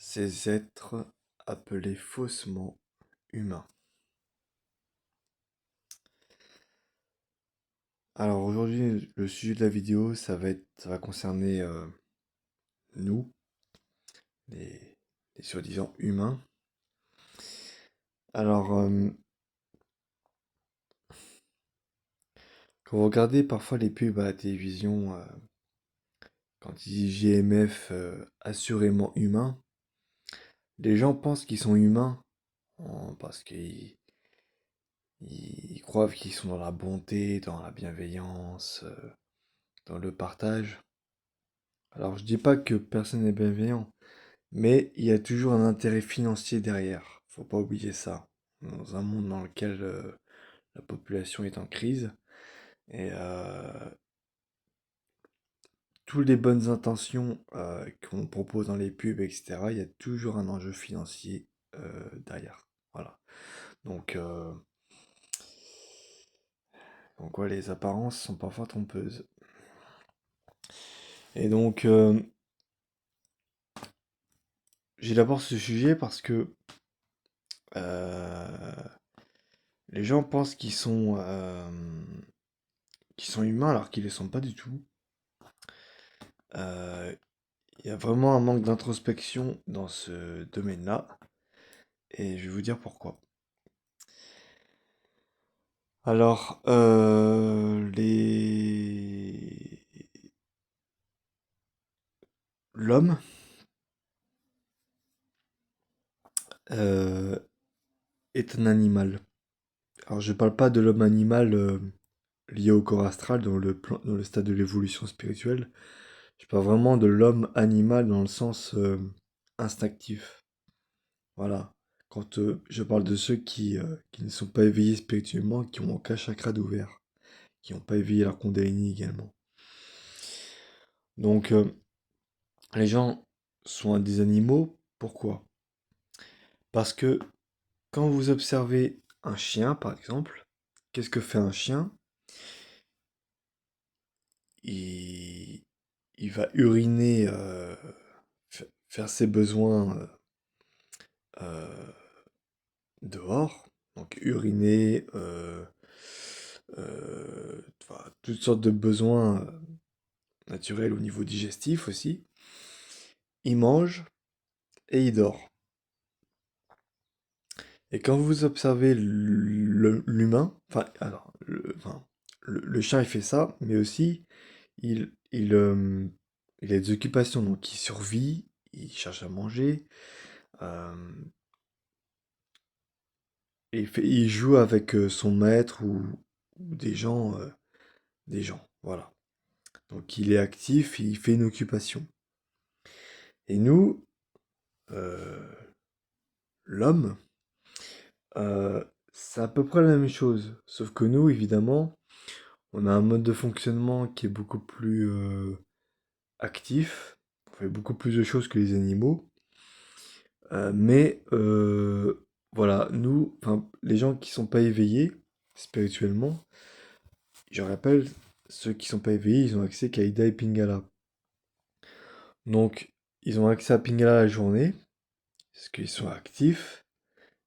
Ces êtres appelés faussement humains. Alors aujourd'hui, le sujet de la vidéo, ça va concerner nous, les, les soi-disant humains. Alors, quand vous regardez parfois les pubs à la télévision, quand ils disent GMF assurément humain, les gens pensent qu'ils sont humains parce qu'ils croient qu'ils sont dans la bonté, dans la bienveillance, dans le partage. Alors je dis pas que personne n'est bienveillant, mais il y a toujours un intérêt financier derrière. Faut pas oublier ça. Dans un monde dans lequel la population est en crise et toutes les bonnes intentions qu'on propose dans les pubs, etc., il y a toujours un enjeu financier derrière. Voilà. Donc, euh, donc ouais, les apparences sont parfois trompeuses. Et donc, j'ai d'abord ce sujet parce que euh, les gens pensent qu'ils sont humains alors qu'ils ne le sont pas du tout. Euh, Il y a vraiment un manque d'introspection dans ce domaine-là, et je vais vous dire pourquoi. Alors, l'homme euh, est un animal. Alors, je parle pas de l'homme animal lié au corps astral dans le stade de l'évolution spirituelle. Je parle vraiment de l'homme animal dans le sens instinctif. Voilà. Quand je parle de ceux qui ne sont pas éveillés spirituellement, qui ont aucun chakra d'ouvert, qui n'ont pas éveillé leur Kundalini également. Donc, les gens sont des animaux. Pourquoi? Parce que quand vous observez un chien, par exemple, qu'est-ce que fait un chien? Il, il va uriner, faire ses besoins euh, dehors. Donc, uriner, enfin, toutes sortes de besoins naturels au niveau digestif aussi. Il mange et il dort. Et quand vous observez l'humain, le chien il fait ça, mais aussi il a des occupations, donc il survit, il cherche à manger, euh, et il joue avec son maître ou des gens, voilà. Donc il est actif, il fait une occupation. Et nous, euh, l'homme, c'est à peu près la même chose, sauf que nous, évidemment, on a un mode de fonctionnement qui est beaucoup plus actif. On fait beaucoup plus de choses que les animaux. Mais voilà, nous, enfin, les gens qui sont pas éveillés spirituellement, je rappelle, ceux qui sont pas éveillés, ils ont accès qu'à Ida et Pingala. Donc, ils ont accès à Pingala la journée, parce qu'ils sont actifs,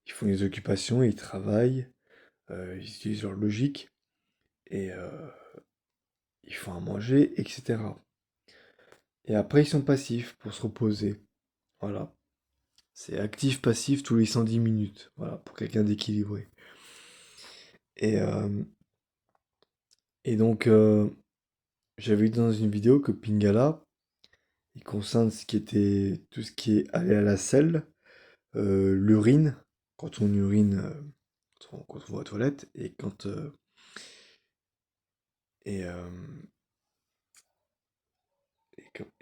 ils font des occupations, ils travaillent, ils utilisent leur logique, et ils font à manger, etc. Et après, ils sont passifs pour se reposer. Voilà. C'est actif-passif tous les 110 minutes. Voilà, pour quelqu'un d'équilibré. Et, euh, et donc, j'avais vu dans une vidéo que Pingala, il concerne tout ce qui est aller à la selle, l'urine, quand on urine, quand on va aux toilettes, et, euh,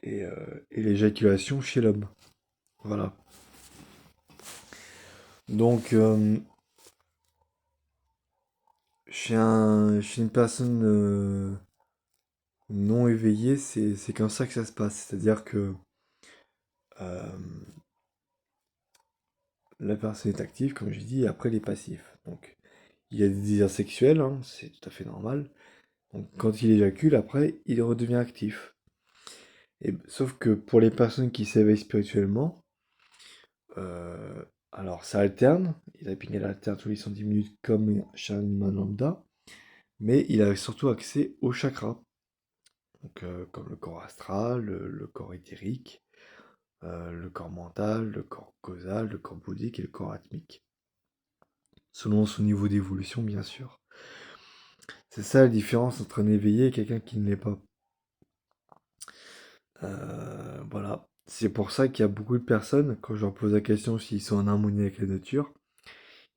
et l'éjaculation chez l'homme. Voilà. Donc, chez une personne non éveillée, c'est comme ça que ça se passe. C'est-à-dire que euh, la personne est active, comme j'ai dit, et après elle est passif. Donc, il y a des désirs sexuels, hein, c'est tout à fait normal. Donc, quand il éjacule, après, il redevient actif. Sauf que pour les personnes qui s'éveillent spirituellement, Alors ça alterne, Ida Pinkala alterne tous les 110 minutes comme chez un humain lambda, mais il a surtout accès aux chakras, donc comme le corps astral, le corps éthérique, le corps mental, le corps causal, le corps bouddhique et le corps atmique. Selon son niveau d'évolution, bien sûr. C'est ça la différence entre un éveillé et quelqu'un qui ne l'est pas. Voilà. C'est pour ça qu'il y a beaucoup de personnes, quand je leur pose la question s'ils sont en harmonie avec la nature,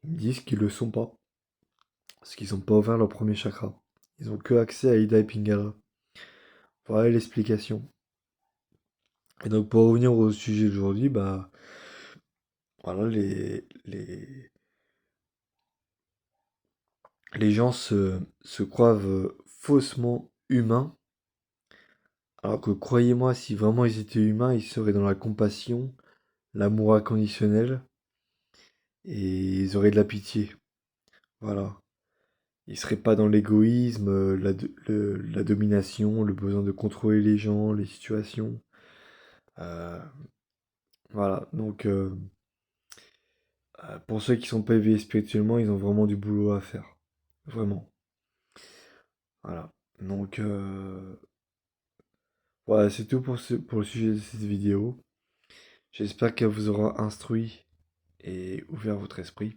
ils me disent qu'ils le sont pas. Parce qu'ils n'ont pas ouvert leur premier chakra. Ils ont que accès à Ida et Pingala. Voilà l'explication. Et donc pour revenir au sujet d'aujourd'hui, bah voilà, les gens se croient faussement humains, alors que croyez-moi, si vraiment ils étaient humains, ils seraient dans la compassion, l'amour inconditionnel, et ils auraient de la pitié. Voilà. Ils seraient pas dans l'égoïsme, la domination, le besoin de contrôler les gens, les situations. Euh, voilà. Donc pour ceux qui sont pas éveillés spirituellement, ils ont vraiment du boulot à faire. Vraiment. Voilà. Donc voilà, c'est tout pour le sujet de cette vidéo. J'espère qu'elle vous aura instruit et ouvert votre esprit.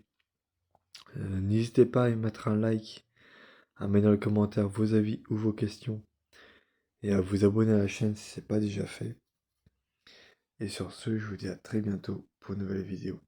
N'hésitez pas à y mettre un like, à mettre dans les commentaires vos avis ou vos questions et à vous abonner à la chaîne si ce n'est pas déjà fait. Et sur ce, je vous dis à très bientôt pour une nouvelle vidéo.